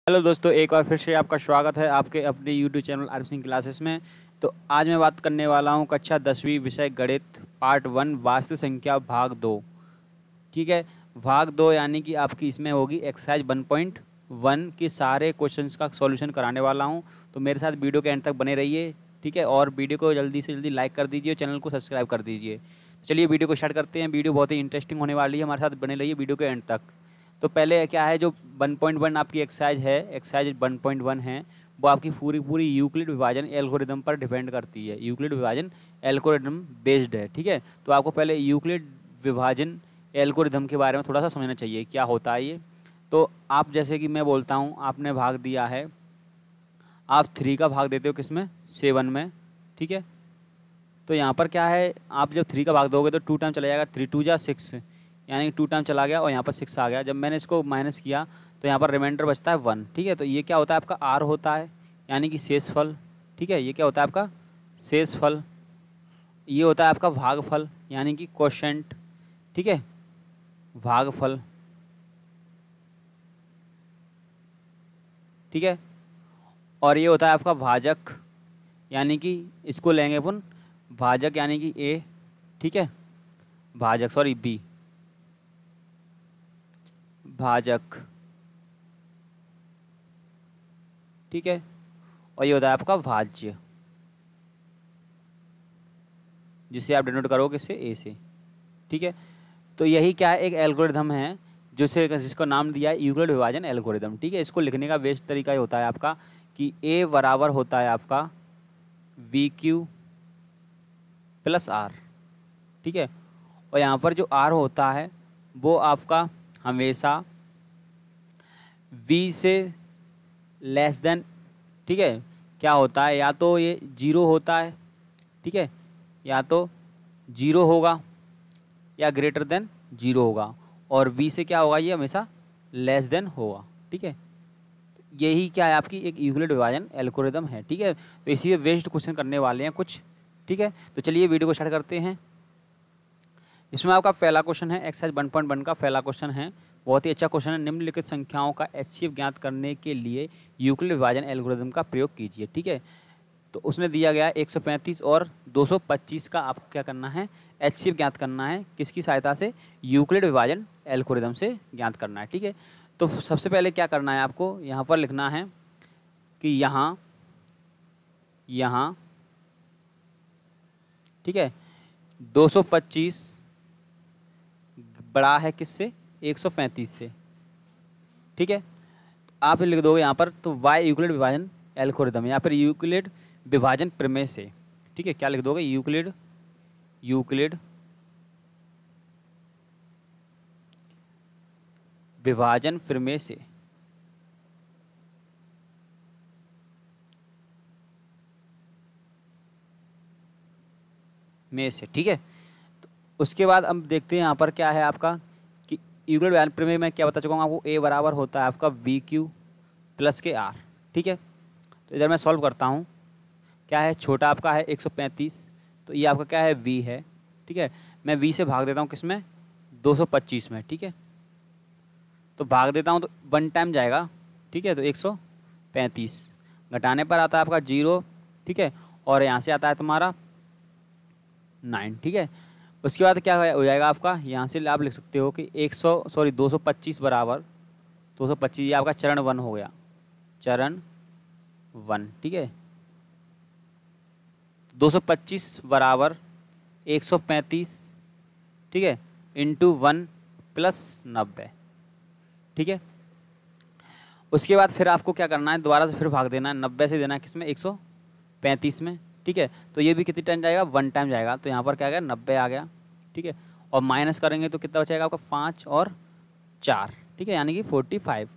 Hello दोस्तों, एक बार फिर से आपका स्वागत है आपके अपने YouTube channel are Singh classes में। तो आज मैं बात करने वाला हूं कक्षा 10वीं विषय गणित पार्ट 1 वास्तु संख्या भाग 2। ठीक है, भाग 2 यानी कि आपकी इसमें होगी एक्सरसाइज 1.1 के सारे क्वेश्चंस का सॉल्यूशन कराने वाला हूं। तो मेरे साथ वीडियो के एंड तक बने रहिए। ठीक है, और वीडियो को जल्दी से जल्दी लाइक कर दीजिए, चैनल को सब्सक्राइब कर दीजिए। चलिए वीडियो को स्टार्ट करते हैं। वीडियो बहुत ही इंटरेस्टिंग होने वाली है, हमारे साथ बने रहिए वीडियो के एंड तक। तो पहले क्या है, जो 1.1 आपकी एक्सरसाइज है, एक्सरसाइज 1.1 है, वो आपकी पूरी यूक्लिड विभाजन एल्गोरिदम पर डिपेंड करती है। यूक्लिड विभाजन एल्गोरिदम बेस्ड है। ठीक है, तो आपको पहले यूक्लिड विभाजन एल्गोरिदम के बारे में थोड़ा सा समझना चाहिए क्या होता है ये। तो आप जैसे कि मैं बोलता हूँ, आपने भाग दिया है, आप 3 का भाग देते हो किसमें, 7 में। ठीक है, तो यहाँ पर क्या है, आप जब 3 का भाग दोगे तो 2 टाइम चला जाएगा, 3 2 जा 6, यानी कि 2 टाइम चला गया और यहाँ पर 6 आ गया। जब मैंने इसको माइनस किया तो यहाँ पर रिमाइंडर बचता है 1। ठीक है, तो ये क्या होता है आपका आर होता है, यानी कि शेषफल। ठीक है, ये क्या होता है आपका शेषफल। ये होता है आपका भागफल, यानी कि क्वोशेंट। ठीक है, भागफल। ठीक है, और ये होता है आपका भाजक, यानी कि इसको लेंगे अपन भाजक, यानी कि ए। ठीक है, भाजक, सॉरी बी, भाजक। ठीक है, और ये होता है आपका भाज्य, जिसे आप डिनोट करोगे किससे, ए से। ठीक है, तो यही क्या है, एक एल्गोरिथम है जिसको नाम दिया है यूक्लिड विभाजन एल्गोरिथम। ठीक है, इसको लिखने का बेस्ट तरीका ये होता है आपका कि ए बराबर होता है आपका वी क्यू प्लस आर। ठीक है, और यहाँ पर जो आर होता है वो आपका हमेशा वी से लेस देन, ठीक है, क्या होता है, या तो ये 0 होता है, ठीक है, या तो 0 होगा या ग्रेटर देन 0 होगा, और वी से क्या होगा, ये हमेशा लेस देन होगा। ठीक है, यही क्या है आपकी एक यूक्लिड विभाजन एल्गोरिथम है। ठीक है, तो इसी में बेस्ड क्वेश्चन करने वाले हैं कुछ। ठीक है, तो चलिए वीडियो को स्टार्ट करते हैं। इसमें आपका पहला क्वेश्चन है, एक्सरसाइज 1.1 का पहला क्वेश्चन है, बहुत ही अच्छा क्वेश्चन है। निम्नलिखित संख्याओं का एचसीएफ ज्ञात करने के लिए यूक्लिड विभाजन एल्गोरिथम का प्रयोग कीजिए। ठीक है, तो उसने दिया गया 135 और 225 का आपको क्या करना है, एचसीएफ ज्ञात करना है। किसकी सहायता से, यूक्लिड विभाजन एल्गोरिथम से ज्ञात करना है। ठीक है, तो सबसे पहले क्या करना है आपको, यहाँ पर लिखना है कि यहाँ ठीक है 225 बड़ा है किससे, 135 से। ठीक है, आप लिख दोगे यहाँ पर, तो वाई यूक्लिड विभाजन एल्गोरिथम, या फिर यूक्लिड विभाजन प्रमेय से। ठीक है, क्या लिख दोगे, यूक्लिड विभाजन प्रमेय से। ठीक है, तो उसके बाद हम देखते हैं यहाँ पर क्या है आपका कि यूक्लिड विभाजन प्रमेय में क्या बता चुका हूँ आपको, ए बराबर होता है आपका वी क्यू प्लस के आर। ठीक है, तो इधर मैं सॉल्व करता हूँ। क्या है, छोटा आपका है 135, तो ये आपका क्या है, v है। ठीक है, मैं v से भाग देता हूँ किसमें, 225 में। ठीक है, तो भाग देता हूँ तो 1 टाइम जाएगा। ठीक है, तो 135 घटाने पर आता है आपका 0। ठीक है, और यहाँ से आता है तुम्हारा 9। ठीक है, उसके बाद क्या हो जाएगा आपका, यहाँ से आप लिख सकते हो कि 225 बराबर 225, ये आपका चरण 1 हो गया, चरण 1। ठीक है, 225 बराबर 135, ठीक है, इंटू 1 प्लस 90। ठीक है, उसके बाद फिर आपको क्या करना है, दोबारा से फिर भाग देना है, 90 से देना है किसमें, 135 में। ठीक है, तो ये भी कितनी टाइम जाएगा, 1 टाइम जाएगा, तो यहाँ पर क्या आ गया, 90 आ गया। ठीक है, और माइनस करेंगे तो कितना बचेगा आपका, 5 और 4। ठीक है, यानी कि 45।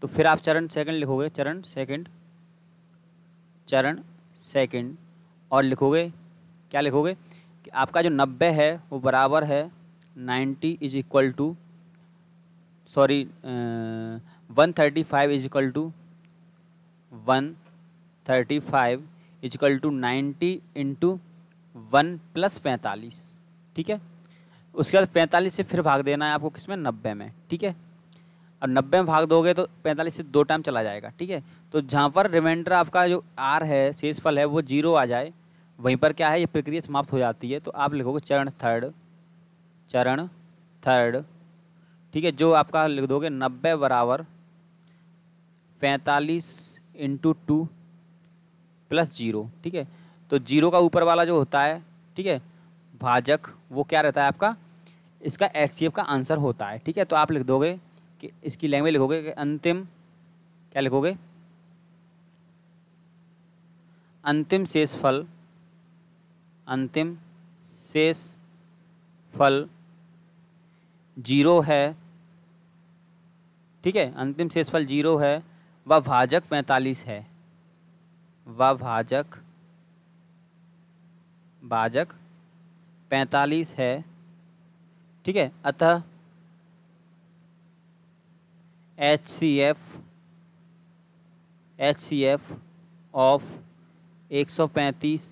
तो फिर आप चरण सेकंड लिखोगे, चरण सेकंड, और लिखोगे, क्या लिखोगे कि आपका जो 90 है वो बराबर है 90 is equal to, sorry 135 is equal to 135 is equal to 90 into 1 plus 45। ठीक है, उसके बाद 45 से फिर भाग देना है आपको किसमें, 90 में। ठीक है, और 90 में भाग दोगे तो 45 से 2 टाइम चला जाएगा, ठीक है। तो जहाँ पर रिमाइंडर आपका जो आर है, शेषफल है, वो 0 आ जाए, वहीं पर क्या है, ये प्रक्रिया समाप्त हो जाती है। तो आप लिखोगे चरण थर्ड, ठीक है। जो आपका लिख दोगे 90 बराबर 45 इंटू 2 प्लस 0, ठीक है। तो 0 का ऊपर वाला जो होता है, ठीक है, भाजक, वो क्या रहता है आपका, इसका HCF का आंसर होता है, ठीक है। तो आप लिख दोगे कि इसकी लैंग्वेज लिखोगे कि अंतिम, क्या लिखोगे, अंतिम शेषफल 0 है, ठीक है। अंतिम शेषफल 0 है व भाजक 45 है, भाजक 45 है, ठीक है। अतः HCF ऑफ 135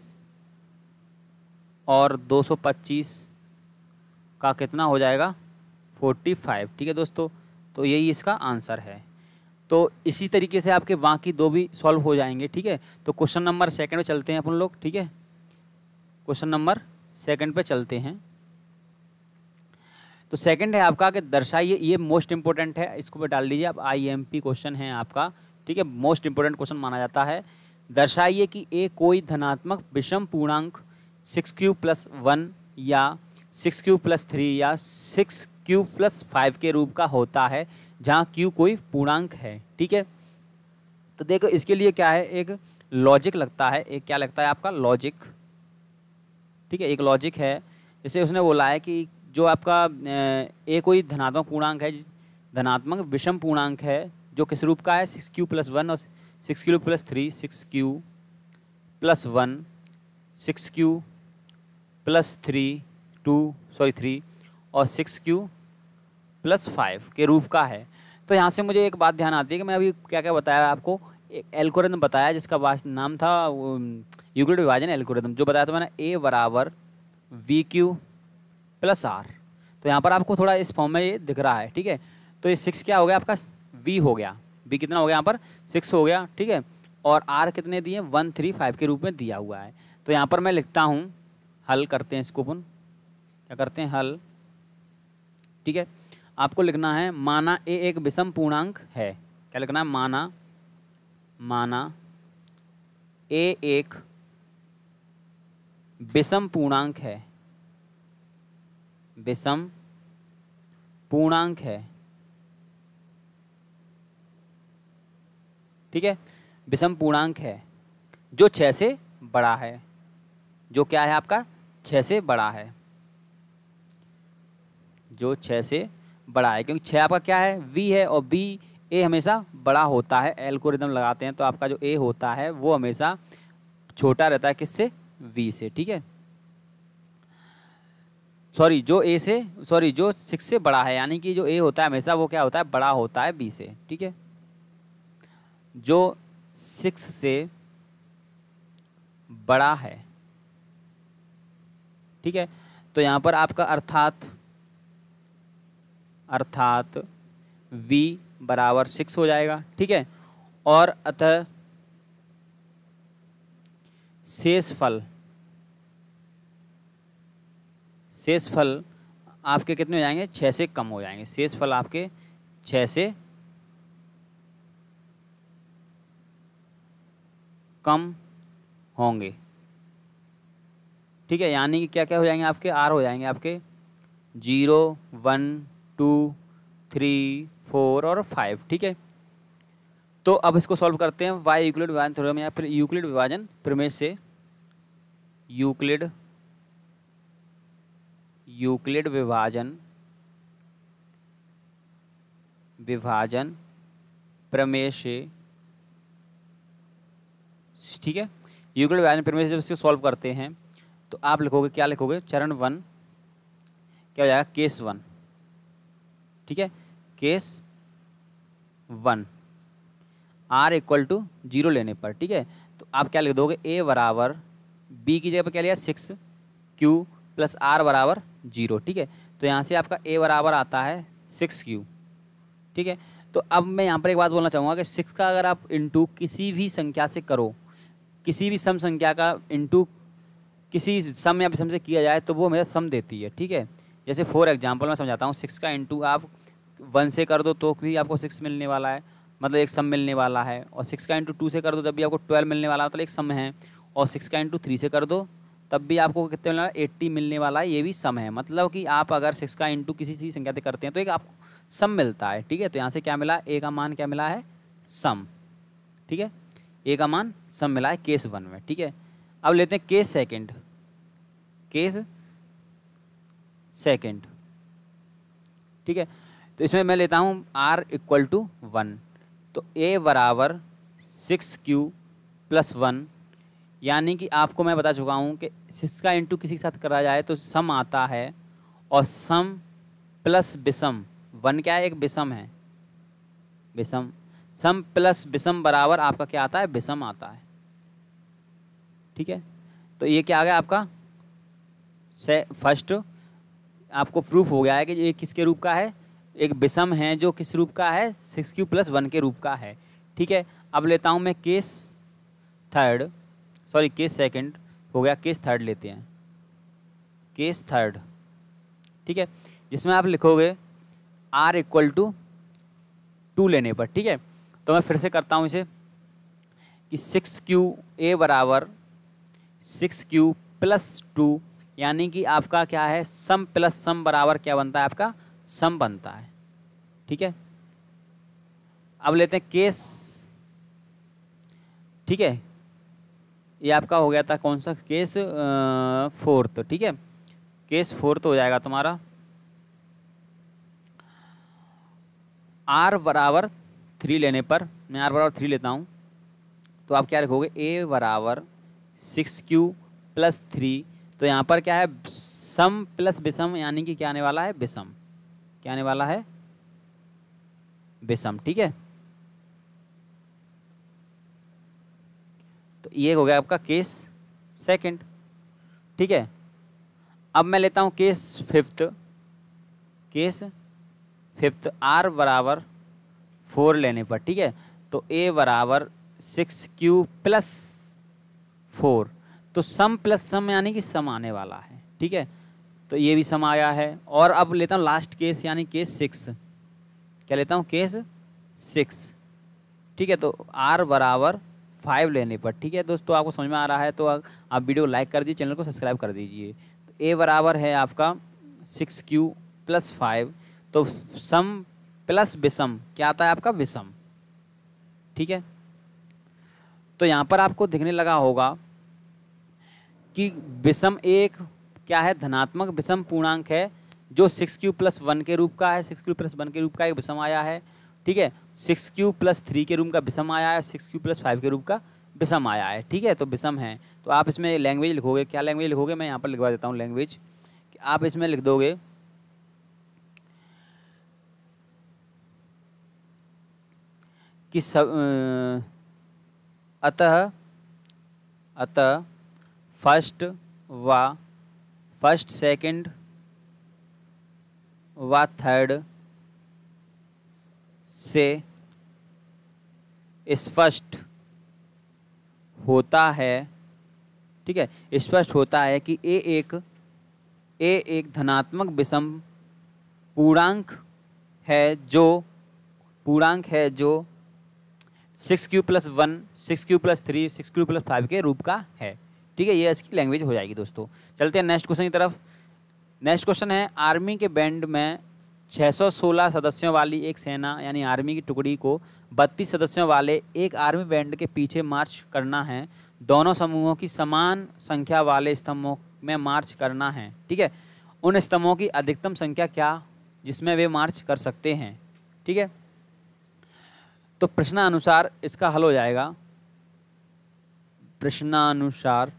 और 225 का कितना हो जाएगा, 45, ठीक है दोस्तों। तो यही इसका आंसर है। तो इसी तरीके से आपके बाकी 2 भी सॉल्व हो जाएंगे, ठीक है। तो क्वेश्चन नंबर 2 पे चलते हैं अपन लोग, ठीक है। क्वेश्चन नंबर 2 पे चलते हैं। तो सेकंड है आपका कि दर्शाइए, ये मोस्ट इंपोर्टेंट है, इसको पे डाल दीजिए आप, IMP क्वेश्चन है आपका, ठीक है। मोस्ट इंपोर्टेंट क्वेश्चन माना जाता है। दर्शाइए कि ए कोई धनात्मक विषम पूर्णांक 6q + 1 या 6q + 3 या 6q + 5 के रूप का होता है, जहाँ q कोई पूर्णांक है, ठीक है। तो देखो इसके लिए क्या है, एक लॉजिक लगता है, एक क्या लगता है आपका लॉजिक, ठीक है। एक लॉजिक है, जैसे उसने बोला है कि जो आपका ए कोई धनात्मक पूर्णांक है, धनात्मक विषम पूर्णांक है, जो किस रूप का है, 6q + 1 और 6q + 3, 6q + 1, 6q + 3 और 6q + 5 के रूप का है। तो यहाँ से मुझे एक बात ध्यान आती है कि मैं अभी क्या क्या बताया आपको, एक एल्गोरिथम बताया जिसका नाम था यूक्लिड विभाजन एल्गोरिथम, जो बताया था मैंने, A बराबर VQ + R। तो यहाँ पर आपको थोड़ा इस फॉर्म में ये दिख रहा है, ठीक है। तो ये 6 क्या हो गया आपका, V हो गया, V कितना हो गया यहाँ पर, 6 हो गया, ठीक है। और R कितने दिए, 1 3 5 के रूप में दिया हुआ है। तो यहाँ पर मैं लिखता हूँ, हल करते हैं इसको अपन, क्या करते हैं, हल, ठीक है। आपको लिखना है माना A एक विषम पूर्णांक है, क्या लिखना है, माना A एक विषम पूर्णांक है, विषम पूर्णांक है, ठीक है, विषम पूर्णांक है, जो 6 से बड़ा है, जो क्या है आपका, 6 से बड़ा है, जो 6 से बड़ा है, क्योंकि 6 आपका क्या है, V है, और B A हमेशा बड़ा होता है, एल्गोरिथम लगाते हैं तो आपका जो A होता है वो हमेशा छोटा रहता है, किससे, V से, ठीक है। जो 6 से बड़ा है, यानी कि जो A होता है हमेशा वो क्या होता है, बड़ा होता है B से, ठीक है। जो 6 से बड़ा है, ठीक है। तो यहाँ पर आपका अर्थात V बराबर 6 हो जाएगा, ठीक है। और अतः शेषफल आपके कितने हो जाएंगे, 6 से कम हो जाएंगे, शेषफल आपके 6 से कम होंगे, ठीक है। यानी कि क्या क्या हो जाएंगे आपके, R हो जाएंगे आपके 0 1 2 3 4 और 5, ठीक है। तो अब इसको सॉल्व करते हैं y यूक्लिड विभाजन थ्योरम या फिर यूक्लिड विभाजन प्रमेय से, यूक्लिड विभाजन प्रमेय से, ठीक है। यूक्लिड विभाजन प्रमेय से जब इसको सॉल्व करते हैं तो आप लिखोगे, क्या लिखोगे, चरण 1 क्या हो जाएगा, केस 1, ठीक है, केस 1 R = 0 लेने पर, ठीक है। तो आप क्या लिख दोगे, A बराबर B की जगह पर क्या लिया, 6q + R बराबर 0, ठीक है। तो यहाँ से आपका A बराबर आता है 6q, ठीक है। तो अब मैं यहाँ पर एक बात बोलना चाहूँगा कि 6 का अगर आप इंटू किसी भी संख्या से करो, किसी भी सम संख्या का इंटू किसी सम या विषम से किया जाए तो वो मेरा सम देती है, ठीक है। जैसे फॉर एग्जांपल मैं समझाता हूँ, 6 का इंटू आप 1 से कर दो तो भी आपको 6 मिलने वाला है, मतलब एक सम मिलने वाला है। और 6 का इंटू 2 से कर दो तब भी आपको 12 मिलने वाला है, मतलब एक सम है। और 6 का इंटू 3 से कर दो तब भी आपको कितने मिलने वाला है, 80 मिलने वाला है, ये भी सम है। मतलब कि आप अगर 6 का इंटू किसी भी संख्या से करते हैं तो एक आपको सम मिलता है, ठीक है। तो यहाँ से क्या मिला, ए का मान क्या मिला है, सम, ठीक है। ए का मान सम मिला है केस 1 में, ठीक है। अब लेते हैं केस सेकंड, केस सेकंड, ठीक है। तो इसमें मैं लेता हूँ r इक्वल टू 1, तो a बराबर 6q प्लस 1, यानी कि आपको मैं बता चुका हूँ कि 6 का इंटू किसी के साथ करा जाए तो सम आता है, और सम प्लस विषम, 1 क्या है, एक विषम है, विषम, सम प्लस विषम बराबर आपका क्या आता है, विषम आता है, ठीक है। तो ये क्या आ गया आपका फर्स्ट, आपको प्रूफ हो गया है कि ये किसके रूप का है, एक विषम है जो किस रूप का है, 6q प्लस 1 के रूप का है, ठीक है। अब लेता हूँ मैं case third, sorry case second हो गया, केस थर्ड लेते हैं, केस थर्ड, ठीक है, जिसमें आप लिखोगे r इक्वल टू 2 लेने पर, ठीक है। तो मैं फिर से करता हूँ इसे कि 6q a बराबर 6q प्लस 2, यानी कि आपका क्या है, सम प्लस सम बराबर क्या बनता है, आपका सम बनता है, ठीक है। अब लेते हैं केस, ठीक है, ये आपका हो गया था कौन सा, केस फोर्थ, ठीक है। केस फोर्थ हो जाएगा तुम्हारा r बराबर 3 लेने पर, मैं r बराबर 3 लेता हूँ, तो आप क्या लिखोगे, a बराबर 6q प्लस 3, तो यहाँ पर क्या है, सम प्लस विषम, यानी कि क्या आने वाला है, विषम, क्या आने वाला है, विषम, ठीक है। तो ये हो गया आपका केस सेकंड, ठीक है। अब मैं लेता हूँ case fifth, case fifth, r बराबर 4 लेने पर, ठीक है। तो a बराबर 6q प्लस 4, तो सम प्लस सम यानी कि सम आने वाला है, ठीक है। तो ये भी सम आया है। और अब लेता हूँ लास्ट केस, यानी केस 6, क्या लेता हूँ, केस 6, ठीक है। तो r बराबर 5 लेने पर, ठीक है दोस्तों, आपको समझ में आ रहा है तो आप वीडियो को लाइक कर दीजिए, चैनल को सब्सक्राइब कर दीजिए। तो a बराबर है आपका 6q प्लस 5, तो सम प्लस विषम क्या आता है, आपका विषम, ठीक है। तो यहाँ पर आपको दिखने लगा होगा कि विषम एक क्या है, धनात्मक विषम पूर्णांक है जो 6q प्लस 1 के रूप का है, 6q प्लस 1 के रूप का एक विषम आया है, ठीक है। 6q प्लस 3 के रूप का विषम आया है, 6q प्लस 5 के रूप का विषम आया है, ठीक है। तो विषम है, तो आप इसमें लैंग्वेज लिखोगे, क्या लैंग्वेज लिखोगे, मैं यहाँ पर लिखवा देता हूँ लैंग्वेज, आप इसमें लिख दोगे कि अतः फर्स्ट सेकंड व थर्ड से स्पष्ट होता है, ठीक है, स्पष्ट होता है कि ए एक धनात्मक विषम पूर्णांक है जो 6q plus 1, 6q plus 3, 6q plus 5 के रूप का है, ठीक है। ये इसकी लैंग्वेज हो जाएगी दोस्तों। चलते हैं नेक्स्ट क्वेश्चन की तरफ। नेक्स्ट क्वेश्चन है, आर्मी के बैंड में 616 सदस्यों वाली एक सेना यानी आर्मी की टुकड़ी को 32 सदस्यों वाले एक आर्मी बैंड के पीछे मार्च करना है। दोनों समूहों की समान संख्या वाले स्तंभों में मार्च करना है, ठीक है। उन स्तंभों की अधिकतम संख्या क्या जिसमें वे मार्च कर सकते हैं, ठीक है। तो प्रश्नानुसार इसका हल हो जाएगा, प्रश्नानुसार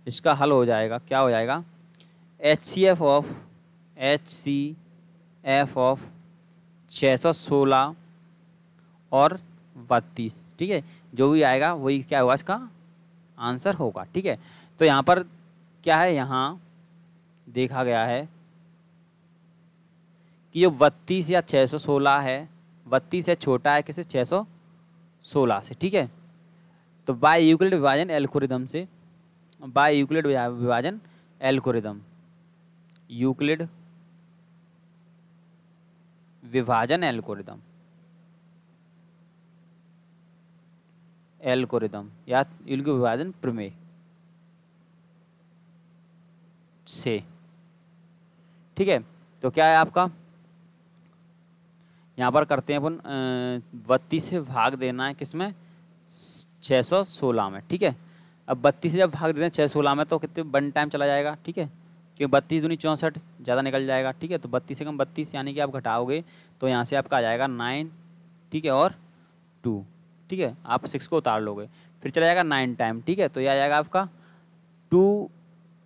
इसका हल हो जाएगा, क्या हो जाएगा, HCF ऑफ 616 और 32, ठीक है। जो भी आएगा वही क्या होगा, इसका आंसर होगा, ठीक है। तो यहाँ पर क्या है, यहाँ देखा गया है कि जो 32 या 616 है, 32 से छोटा है किसे, 616 से, ठीक है। तो बाय यूक्लिड विभाजन एल्गोरिदम से, बाय यूक्लिड विभाजन एल्गोरिदम, यूक्लिड विभाजन एल्गोरिदम, एल्गोरिदम या यूक्लिड विभाजन प्रमेय से, ठीक है। तो क्या है आपका, यहाँ पर करते हैं अपन 32 से भाग देना है किसमें, 616 में, ठीक है। अब 32 से जब भाग देते हैं 616 में तो कितने 1 टाइम चला जाएगा, ठीक है, क्योंकि 32 दूनी 64 ज़्यादा निकल जाएगा, ठीक है। तो 32 से कम 32 यानी कि आप घटाओगे तो यहाँ से आपका आ जाएगा 9, ठीक है, और 2, ठीक है। आप 6 को उतार लोगे, फिर चला जाएगा 9 टाइम, ठीक है। तो यह आ जाएगा आपका 2,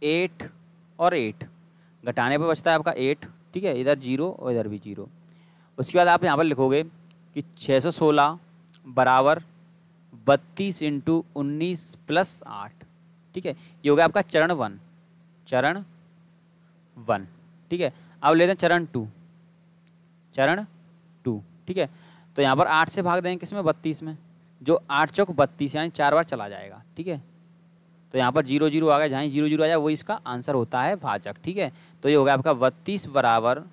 8 और 8, घटाने पर बचता है आपका 8, ठीक है, इधर 0 और इधर भी 0। उसके बाद आप यहाँ पर लिखोगे कि 616 बराबर 32 इंटू 19 प्लस 8, ठीक है। ये हो गया आपका चरण 1, चरण 1, ठीक है। अब लेते हैं चरण 2, चरण 2, ठीक है। तो यहाँ पर 8 से भाग देंगे किसमें, 32 में, जो 8 चौक 32 यानी 4 बार चला जाएगा, ठीक है। तो यहाँ पर 0 0 आ गया, जहाँ 0 0 आ जाए वही इसका आंसर होता है भाजक, ठीक है। तो ये हो गया आपका 32 बराबर,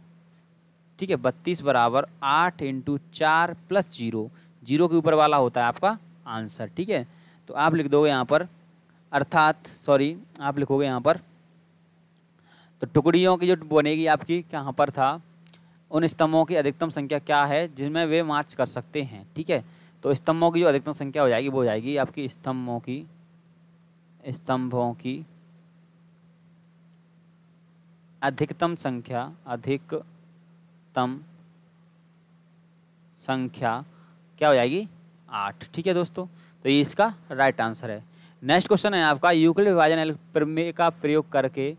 ठीक है, 32 बराबर 8 इंटू 4 प्लस 0, 0 के ऊपर वाला होता है आपका आंसर, ठीक है। तो आप लिख दोगे यहाँ पर, अर्थात सॉरी आप लिखोगे यहाँ पर, तो टुकड़ियों की जो बनेगी आपकी, कहाँ पर था, उन स्तंभों की अधिकतम संख्या क्या है जिनमें वे मार्च कर सकते हैं, ठीक है। तो स्तंभों की जो अधिकतम संख्या हो जाएगी वो हो जाएगी आपकी स्तंभों की अधिकतम संख्या, अधिकतम संख्या क्या हो जाएगी, 8, ठीक है दोस्तों। तो ये इसका राइट आंसर है। नेक्स्ट क्वेश्चन है आपका, यूक्लिड विभाजन प्रमेय का प्रयोग करके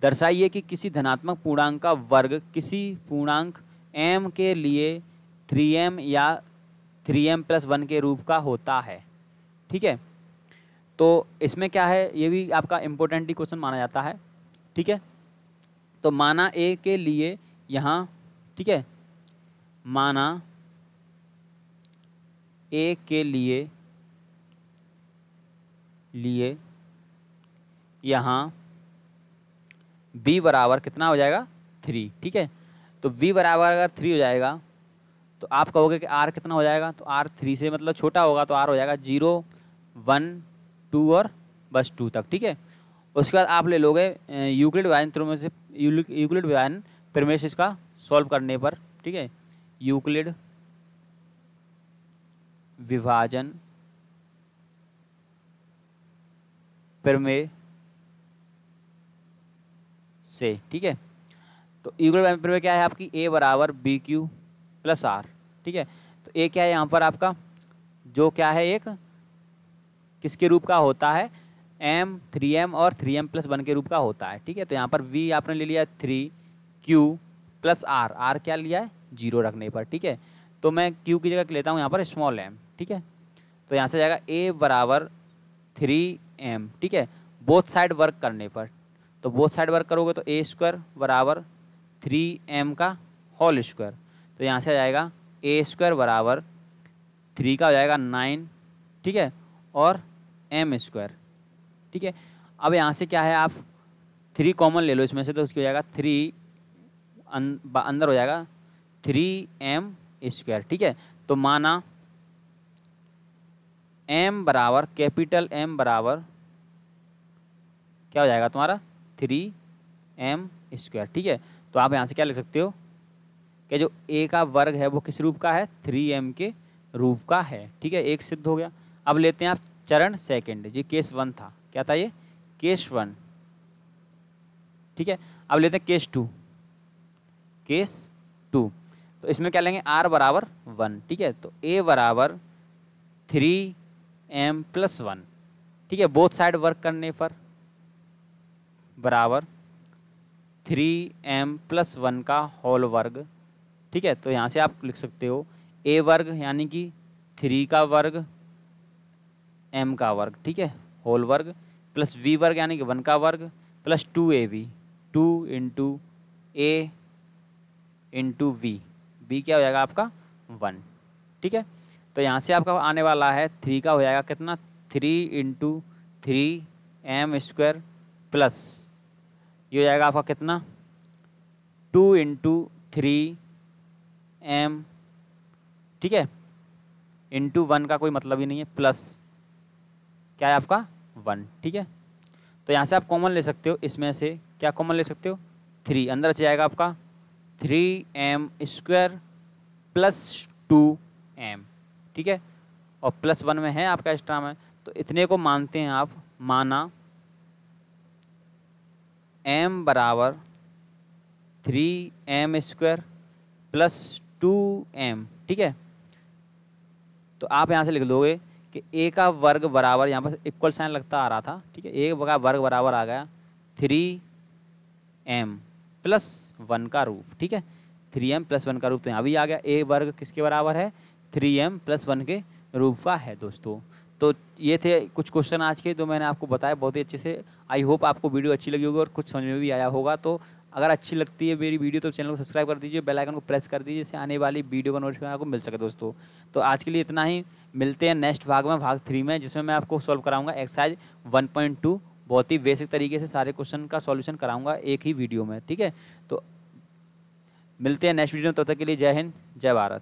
दर्शाइए कि किसी धनात्मक पूर्णांक का वर्ग किसी पूर्णांक m के लिए 3m या 3m + 1 के रूप का होता है, ठीक है। तो इसमें क्या है, ये भी आपका इम्पोर्टेंट ही क्वेश्चन माना जाता है, ठीक है। तो माना a के लिए यहाँ, ठीक है, माना a के लिए यहाँ b बराबर कितना हो जाएगा, 3, ठीक है। तो b बराबर अगर 3 हो जाएगा तो आप कहोगे कि r कितना हो जाएगा, तो r 3 से मतलब छोटा होगा, तो r हो जाएगा 0, 1, 2 और बस 2 तक, ठीक है। उसके बाद आप ले लोगे यूक्लिड विभाजन प्रमेय से, यूक्लिड विभाजन प्रमेय से इसका सॉल्व करने पर, ठीक है, यूक्लिड विभाजन प्रमेय से, ठीक है। तो यूक्लिड विभाजन प्रमेय क्या है आपकी, a बराबर BQ + R, ठीक है। तो a क्या है यहाँ पर आपका, जो क्या है एक किसके रूप का होता है, m 3m और 3m + 1 के रूप का होता है, ठीक है। तो यहाँ पर v आपने ले लिया 3q + R, R क्या लिया है 0 रखने पर, ठीक है। तो मैं q की जगह लेता हूँ यहाँ पर स्मॉल m, ठीक है। तो यहाँ से जाएगा a बराबर 3m, ठीक है, बोथ साइड वर्क करने पर। तो बोथ साइड वर्क करोगे तो a² बराबर 3m का होल स्क्वायर, तो यहाँ से आ जाएगा a² बराबर 3 का हो जाएगा 9, ठीक है, और m², ठीक है। अब यहाँ से क्या है, आप 3 कॉमन ले लो इसमें से, तो उसकी हो जाएगा 3 अंदर हो जाएगा 3m², ठीक है। तो माना m बराबर कैपिटल M बराबर क्या हो जाएगा तुम्हारा 3m², ठीक है। तो आप यहाँ से क्या लिख सकते हो कि जो a का वर्ग है वो किस रूप का है, 3m के रूप का है, ठीक है, एक सिद्ध हो गया। अब लेते हैं आप चरण सेकंड, ये केस 1 था, क्या था ये, केस 1, ठीक है। अब लेते हैं केस 2, तो इसमें क्या लेंगे, r बराबर 1, ठीक है। तो a बराबर 3m + 1, ठीक है, बोथ साइड वर्क करने पर बराबर 3m + 1 का होल वर्ग, ठीक है। तो यहाँ से आप लिख सकते हो a वर्ग यानी कि 3 का वर्ग m का वर्ग, ठीक है, होल वर्ग, प्लस v वर्ग यानी कि 1 का वर्ग, plus 2ab, 2 × a into V, V क्या हो जाएगा आपका 1, ठीक है। तो यहाँ से आपका आने वाला है 3 का हो जाएगा कितना, 3 इंटू 3m² प्लस ये हो जाएगा आपका कितना 2 इंटू 3m, ठीक है, इंटू 1 का कोई मतलब ही नहीं है, प्लस क्या है आपका 1, ठीक है। तो यहाँ से आप कॉमन ले सकते हो, इसमें से क्या कॉमन ले सकते हो 3, अंदर बच जाएगा आपका 3m² प्लस 2m, ठीक है, और प्लस 1 में है आपका एक्स्ट्रा में, तो इतने को मानते हैं आप, माना m बराबर 3m² प्लस 2m, ठीक है। तो आप यहाँ से लिख दोगे कि a का वर्ग बराबर, यहाँ पर इक्वल साइन लगता आ रहा था, ठीक है, a का वर्ग बराबर आ गया 3m प्लस 1 का रूप, ठीक है, 3m प्लस 1 का रूप तो यहाँ भी आ गया, a वर्ग किसके बराबर है 3m प्लस 1 के रूप का है दोस्तों। तो ये थे कुछ क्वेश्चन आज के, जो मैंने आपको बताया बहुत ही अच्छे से। आई होप आपको वीडियो अच्छी लगी होगी और कुछ समझ में भी आया होगा। तो अगर अच्छी लगती है मेरी वीडियो तो चैनल को सब्सक्राइब कर दीजिए, बेल आइकन को प्रेस कर दीजिए, जिससे आने वाली वीडियो का नोटिफिकेशन आपको मिल सके दोस्तों। तो आज के लिए इतना ही, मिलते हैं नेक्स्ट भाग में, भाग 3 में, जिसमें मैं आपको सॉल्व कराऊंगा एक्सरसाइज 1.2, बहुत ही बेसिक तरीके से सारे क्वेश्चन का सॉल्यूशन कराऊंगा एक ही वीडियो में, ठीक है। तो मिलते हैं नेक्स्ट वीडियो में, तब तक के लिए जय हिंद, जय भारत।